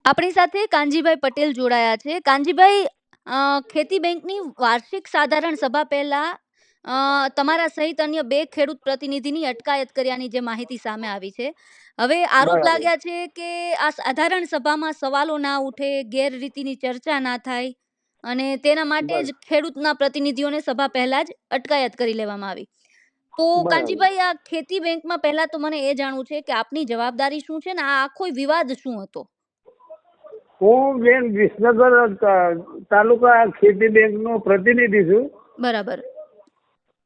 આપણી સાથે કાનજીભાઈ પટેલ જોડાયા છે. કાનજીભાઈ, ખેતી બેંકની વાર્ષિક સાધારણ સભા પહેલા તમારા સહિત અન્ય 2 ખેડૂત પ્રતિનિધિની અટકાયત કર્યાની જે માહિતી સામે આવી છે. હવે આરોપ બરાબર. લાગ્યા છે કે આ સાધારણ સભામાં સવાલો ના ઉઠે, ગેરરીતિની ચર્ચા ના થાય અને તેના માટે બર જ ખેડૂતના પ્રતિનિધિઓને સભા પહેલા જ અટકાયત કરી લેવામાં આવી. તો બરાબર. કાનજીભાઈ, આ ખેતી બેંકમાં પહેલા તો મને એ જાણવું છે કે આપની જવાબદારી શું છે ને આ આખો વિવાદ શું હતો? હું બેન વિસનગર તાલુકા ખેતી બેંકનો પ્રતિનિધિ છું. બરાબર.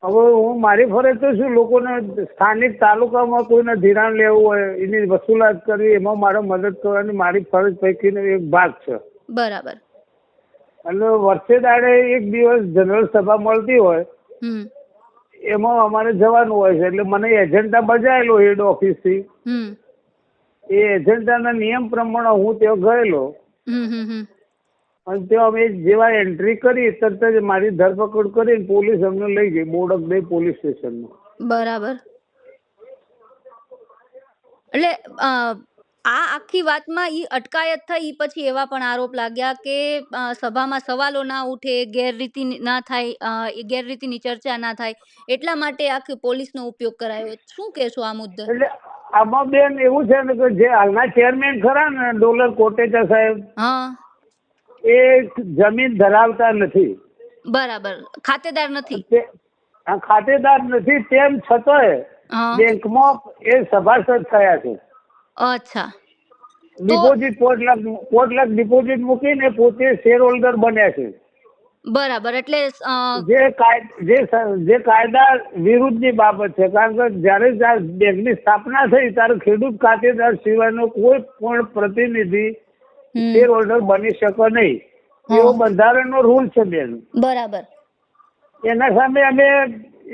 હવે હું મારી ફરજ તો શું, લોકોને સ્થાનિક તાલુકામાં કોઈને ધિરાણ લેવું હોય એની વસૂલાત કરવી, એમાં મારે મદદ કરવાની મારી ફરજ પૈકીનો એક ભાગ છે. બરાબર. અને વર્ષે દાડે એક દિવસ જનરલ સભા મળતી હોય, હમ. એમાં અમારે જવાનું હોય છે. એટલે મને એજન્ડા બજાયેલો હેડ ઓફિસથી. હમ. એ એજન્ડાના નિયમ પ્રમાણે હું ત્યાં ગયેલો. હમ. હમ. હમ. અને ત્યાં અમે જેવા એન્ટ્રી કરી તરત જ મારી ધરપકડ કરીને પોલીસ અમને લઈ ગઈ બોડકદેવ પોલીસ સ્ટેશનમાં. બરાબર. એટલે આ આખી વાતમાં ઈ અટકાયત થઈ ઈ પછી એવા પણ આરોપ લાગ્યા કે સભામાં સવાલો ના ઉઠે, ગેરરીતિ ના થાય, એ ગેરરીતિની ચર્ચા ના થાય, એટલા માટે આખી પોલીસનો ઉપયોગ કરાયો. શું કહેશો આ મુદ્દે? એટલે આમાં બેન એવું છે ને કે જે હાલના ચેરમેન ખરા ને ડોલર કોટેચા સાહેબ, હા. એ જમીન ધરાવતા નથી. બરાબર. ખાતેદાર નથી. આ ખાતેદાર નથી, તેમ છતાંય હા. બેંકમાં એ સભાસદ થયા છે. અચ્છા. તો ડિપોઝિટ 5 લાખ ડિપોઝિટ મૂકીને પોતે શેર હોલ્ડર બન્યા છે. બરાબર. એટલે જે કાયદા વિરુદ્ધની બાબત છે. કારણ કે જ્યારે બેંકની સ્થાપના થઈ ત્યારે ખેડૂત ખાતેદાર સિવાયનો કોઈ પણ પ્રતિનિધિ શેર હોલ્ડર બની શકે નહીં, એવો બંધારણનો રૂલ છે બેન. બરાબર. એના સામે અમે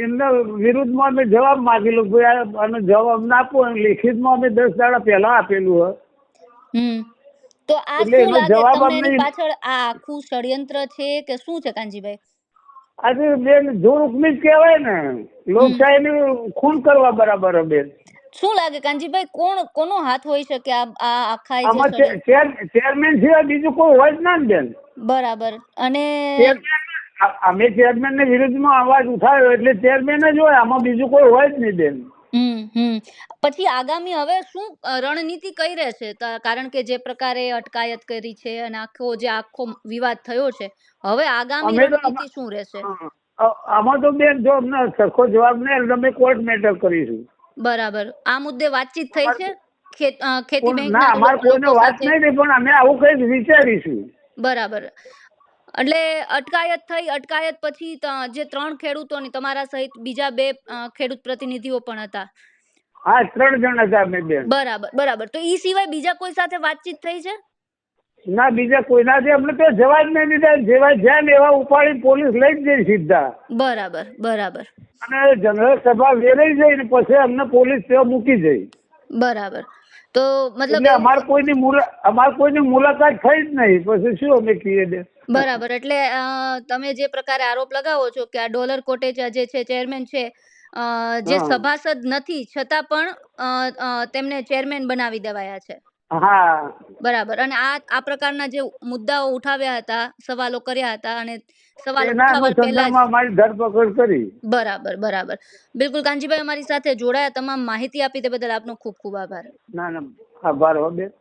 એમના વિરુદ્ધમાં અમે જવાબ માંગેલો, ભાઈ અને જવાબ ના આપો. લેખિતમાં અમે 10 દાડા પહેલા આપેલું હોય. તો આ એટલે શું એનો લાગે જવાબ તમને, અમને એની પાછળ આ આખું ષડયંત્ર છે કે શું છે કાનજીભાઈ? આજે બેન જોર ઉકમી જ કહેવાય ને, લોકશાહીનું ખૂન કરવા બરાબર બેન. શું લાગે કાનજીભાઈ, કોનો હાથ હોઈ શકે આ આખા જે આમાં ચેરમેન સિવાય બીજું કોઈ હોય જ ના ને બેન. બરાબર. અને અમે ચેરમેન ને વિરુદ્ધમાં અવાજ ઉઠાવ્યો એટલે ચેરમેન જ હોય, આમાં બીજું કોઈ હોય જ નહીં બેન. પછી આગામી હવે શું રણનીતિ કઈ રહેશે? કારણ કે જે પ્રકારે અટકાયત કરી છે અને આખો વિવાદ થયો છે, હવે આગામી રણનીતિ શું રહેશે? આમાં તો બેન જો અમને સરખો જવાબ નહીં અમે કોર્ટ મેટર કરીશું. બરાબર. આ મુદ્દે વાતચીત થઈ છે ખેતી ના, બેંકના અમારે કોઈને લોકો વાત સાથે? નહીં, પણ અમે આવું કઈક વિચારીશું. બરાબર. એટલે અટકાયત થઈ, અટકાયત પછી જે 3 ખેડૂતોની તમારા સહિત બીજા 2 ખેડૂત પ્રતિનિધિઓ પણ હતા. હા, 3 જણ હતા અમે બેન. બરાબર. બરાબર. તો ઈ સિવાય બીજા કોઈ સાથે વાતચીત થઈ છે? ના, બીજા કોઈનાથી અમને તો જવા જ નહીં દીધા. જેવા જ્યાં ને એવા ઉપાડી પોલીસ લઈ જ જઈ સીધા. બરાબર. બરાબર. અને જનરલ સભા વેરાઈ જઈ ને પછી અમને પોલીસ ત્યાં મૂકી જઈ. બરાબર. તો મતલબ એટલે અમાર કોઈની મુલાકાત થઈ જ નહીં. પછી શું અમે કહીએ બેન? બરાબર. એટલે તમે જે પ્રકારે આરોપ લગાવો છો કે આ ડોલર કોટેચા જે છે ચેરમેન છે, જે સભાસદ નથી છતાં પણ તેમને ચેરમેન બનાવી દેવાયા છે. હા. બરાબર. અને આ પ્રકારના જે મુદ્દાઓ ઉઠાવ્યા હતા, સવાલો કર્યા હતા અને સવાલો એના ઉઠાવવા પહેલા જ. અનુસંધાનમાં અમારી ધરપકડ કરી. બરાબર. બરાબર. બિલકુલ કાનજીભાઈ, અમારી સાથે જોડાયા, તમામ માહિતી આપી તે બદલ આપનો ખૂબ ખૂબ આભાર. ના, આભાર હો બેન.